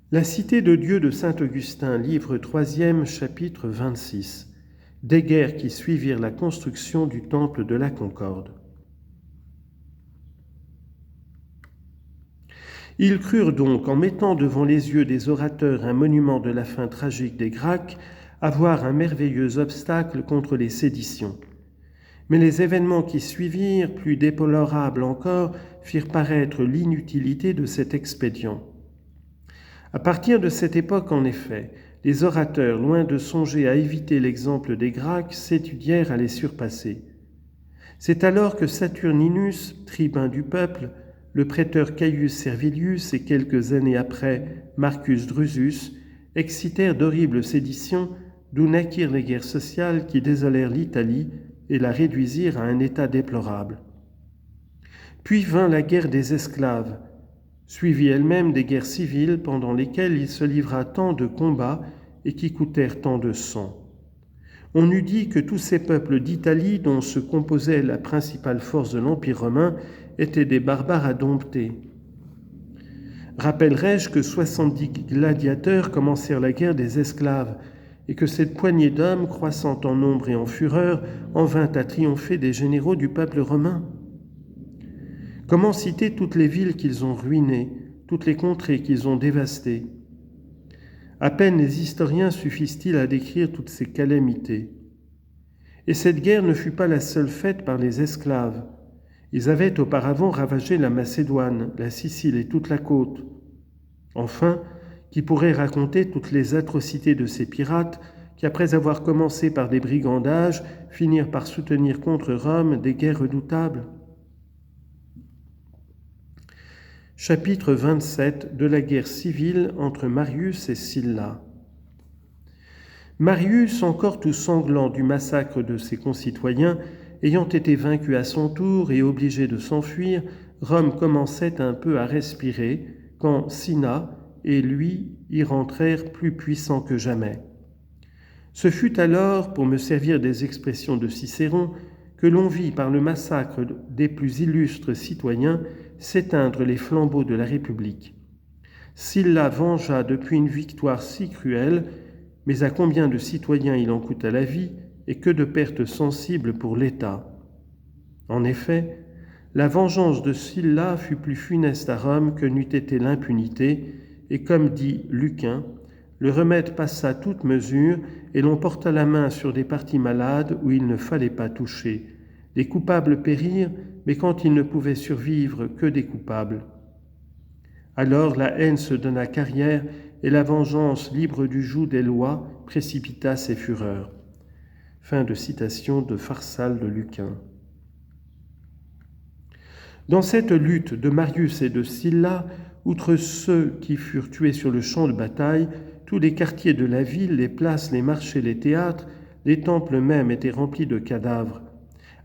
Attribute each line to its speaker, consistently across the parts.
Speaker 1: La Cité de Dieu de saint Augustin, livre 3e, chapitre 26. Des guerres qui suivirent la construction du temple de la Concorde. Ils crurent donc, en mettant devant les yeux des orateurs un monument de la fin tragique des Gracques, avoir un merveilleux obstacle contre les séditions. Mais les événements qui suivirent, plus déplorables encore, firent paraître l'inutilité de cet expédient. À partir de cette époque, en effet, les orateurs, loin de songer à éviter l'exemple des Gracques, s'étudièrent à les surpasser. C'est alors que Saturninus, tribun du peuple, le préteur Caius Servilius et quelques années après Marcus Drusus, excitèrent d'horribles séditions, d'où naquirent les guerres sociales qui désolèrent l'Italie et la réduisirent à un état déplorable. Puis vint la guerre des esclaves, suivie elle-même des guerres civiles pendant lesquelles il se livra tant de combats et qui coûtèrent tant de sang. On eût dit que tous ces peuples d'Italie, dont se composait la principale force de l'Empire romain, étaient des barbares à dompter. Rappellerai-je que 70 gladiateurs commencèrent la guerre des esclaves et que cette poignée d'hommes, croissant en nombre et en fureur, en vint à triompher des généraux du peuple romain. Comment citer toutes les villes qu'ils ont ruinées, toutes les contrées qu'ils ont dévastées? À peine les historiens suffisent-ils à décrire toutes ces calamités. Et cette guerre ne fut pas la seule faite par les esclaves. Ils avaient auparavant ravagé la Macédoine, la Sicile et toute la côte. Enfin, qui pourrait raconter toutes les atrocités de ces pirates qui, après avoir commencé par des brigandages, finirent par soutenir contre Rome des guerres redoutables? Chapitre 27 de la guerre civile entre Marius et Sylla. Marius, encore tout sanglant du massacre de ses concitoyens, ayant été vaincu à son tour et obligé de s'enfuir, Rome commençait un peu à respirer, quand Cinna et lui y rentrèrent plus puissants que jamais. Ce fut alors, pour me servir des expressions de Cicéron, que l'on vit par le massacre des plus illustres citoyens s'éteindre les flambeaux de la République. Sylla vengea depuis une victoire si cruelle, mais à combien de citoyens il en coûta la vie et que de pertes sensibles pour l'État. En effet, la vengeance de Sylla fut plus funeste à Rome que n'eût été l'impunité, et comme dit Lucain, le remède passa toute mesure et l'on porta la main sur des parties malades où il ne fallait pas toucher. Les coupables périrent, mais quand il ne pouvait survivre que des coupables. Alors la haine se donna carrière et la vengeance, libre du joug des lois, précipita ses fureurs. Fin de citation de Pharsale de Lucain. Dans cette lutte de Marius et de Sylla, outre ceux qui furent tués sur le champ de bataille, tous les quartiers de la ville, les places, les marchés, les théâtres, les temples même étaient remplis de cadavres,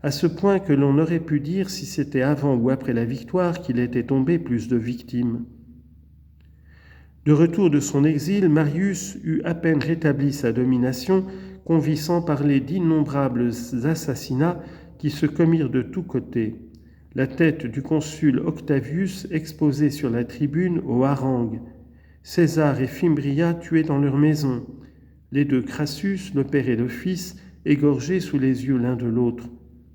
Speaker 1: à ce point que l'on aurait pu dire si c'était avant ou après la victoire qu'il était tombé plus de victimes. De retour de son exil, Marius eut à peine rétabli sa domination qu'on vit sans parler d'innombrables assassinats qui se commirent de tous côtés. La tête du consul Octavius exposée sur la tribune aux harangues, César et Fimbria tués dans leur maison, les deux Crassus, le père et le fils, égorgés sous les yeux l'un de l'autre,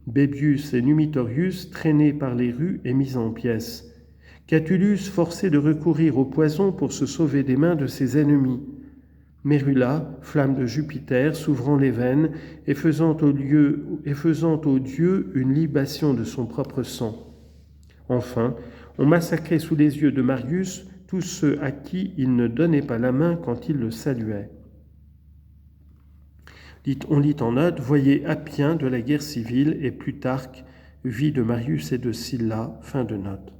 Speaker 1: Bébius et Numitorius traînés par les rues et mis en pièces, Catulus forcé de recourir au poison pour se sauver des mains de ses ennemis, Mérula, flamme de Jupiter, s'ouvrant les veines et faisant au Dieu une libation de son propre sang. Enfin, on massacrait sous les yeux de Marius tous ceux à qui il ne donnait pas la main quand il le saluait. On lit en note, voyez Appien de la guerre civile et Plutarque, vie de Marius et de Sylla, fin de note.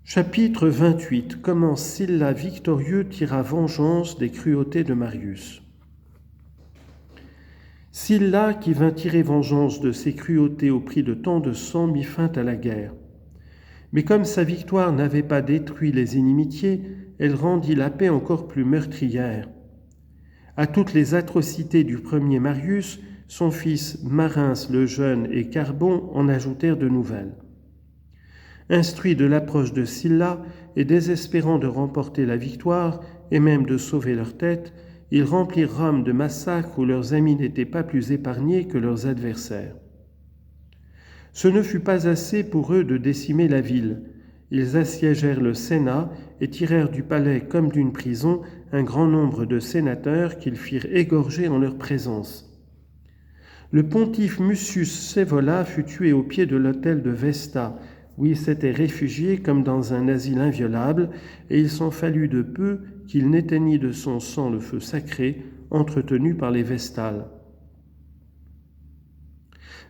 Speaker 1: Chapitre 28. Comment Sylla victorieux tira vengeance des cruautés de Marius. Sylla, qui vint tirer vengeance de ses cruautés au prix de tant de sang, mit fin à la guerre. Mais comme sa victoire n'avait pas détruit les inimitiés, elle rendit la paix encore plus meurtrière. À toutes les atrocités du premier Marius, son fils Marince le jeune et Carbon en ajoutèrent de nouvelles. Instruit de l'approche de Sylla, et désespérant de remporter la victoire et même de sauver leur tête, ils remplirent Rome de massacres où leurs amis n'étaient pas plus épargnés que leurs adversaires. Ce ne fut pas assez pour eux de décimer la ville. Ils assiégèrent le Sénat et tirèrent du palais comme d'une prison un grand nombre de sénateurs qu'ils firent égorger en leur présence. Le pontife Mucius Scaevola fut tué au pied de l'autel de Vesta, où il s'était réfugié comme dans un asile inviolable, et il s'en fallut de peu qu'il n'éteignît de son sang le feu sacré entretenu par les Vestales.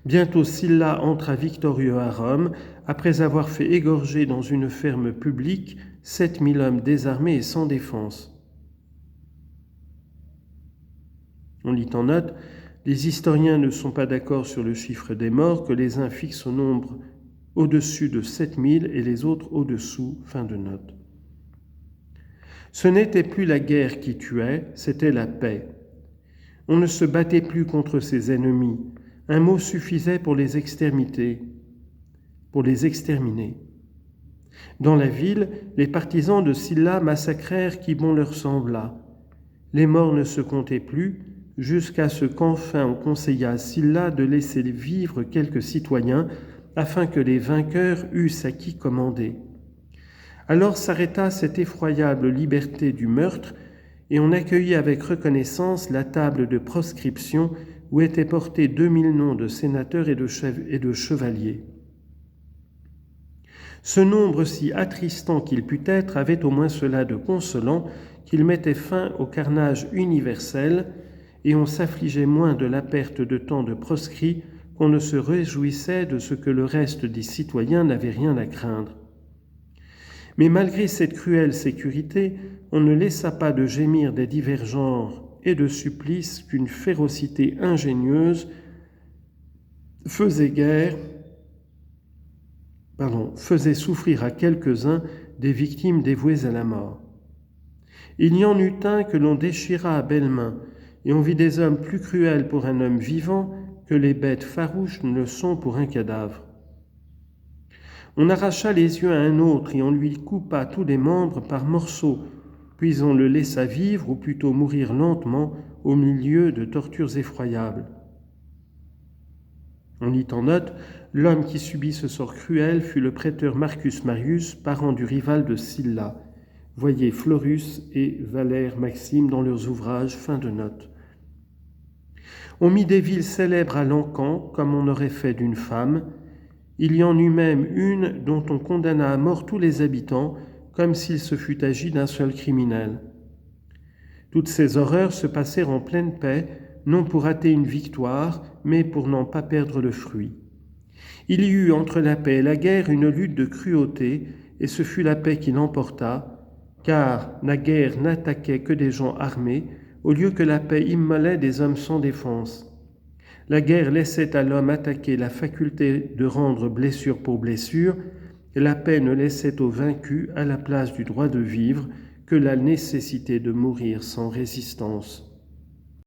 Speaker 1: Bientôt Sylla entra victorieux à Rome, après avoir fait égorger dans une ferme publique 7000 hommes désarmés et sans défense. On lit en note, les historiens ne sont pas d'accord sur le chiffre des morts, que les uns fixent au nombre au-dessus de 7000 et les autres au-dessous. Fin de note. Ce n'était plus la guerre qui tuait, c'était la paix. On ne se battait plus contre ses ennemis. Un mot suffisait pour les exterminer. Dans la ville, les partisans de Sylla massacrèrent qui bon leur sembla. Les morts ne se comptaient plus, jusqu'à ce qu'enfin on conseilla à Sylla de laisser vivre quelques citoyens, afin que les vainqueurs eussent à qui commander. Alors s'arrêta cette effroyable liberté du meurtre, et on accueillit avec reconnaissance la table de proscription où étaient portés 2000 noms de sénateurs et de chevaliers. Ce nombre si attristant qu'il pût être avait au moins cela de consolant qu'il mettait fin au carnage universel, et on s'affligeait moins de la perte de tant de proscrits qu'on ne se réjouissait de ce que le reste des citoyens n'avait rien à craindre. Mais malgré cette cruelle sécurité, on ne laissa pas de gémir des divers genres et de supplices qu'une férocité ingénieuse faisait souffrir à quelques-uns des victimes dévouées à la mort. Il y en eut un que l'on déchira à belles mains, et on vit des hommes plus cruels pour un homme vivant que les bêtes farouches ne le sont pour un cadavre. On arracha les yeux à un autre et on lui coupa tous les membres par morceaux, puis on le laissa vivre, ou plutôt mourir lentement, au milieu de tortures effroyables. On lit en note, l'homme qui subit ce sort cruel fut le préteur Marcus Marius, parent du rival de Sylla. Voyez Florus et Valère Maxime dans leurs ouvrages, fin de note. On mit des villes célèbres à l'encan, comme on aurait fait d'une femme. Il y en eut même une dont on condamna à mort tous les habitants, comme s'il se fût agi d'un seul criminel. Toutes ces horreurs se passèrent en pleine paix, non pour hâter une victoire, mais pour n'en pas perdre le fruit. Il y eut entre la paix et la guerre une lutte de cruauté, et ce fut la paix qui l'emporta, car la guerre n'attaquait que des gens armés, au lieu que la paix immolait des hommes sans défense. La guerre laissait à l'homme attaquer la faculté de rendre blessure pour blessure, et la paix ne laissait au vaincu, à la place du droit de vivre, que la nécessité de mourir sans résistance.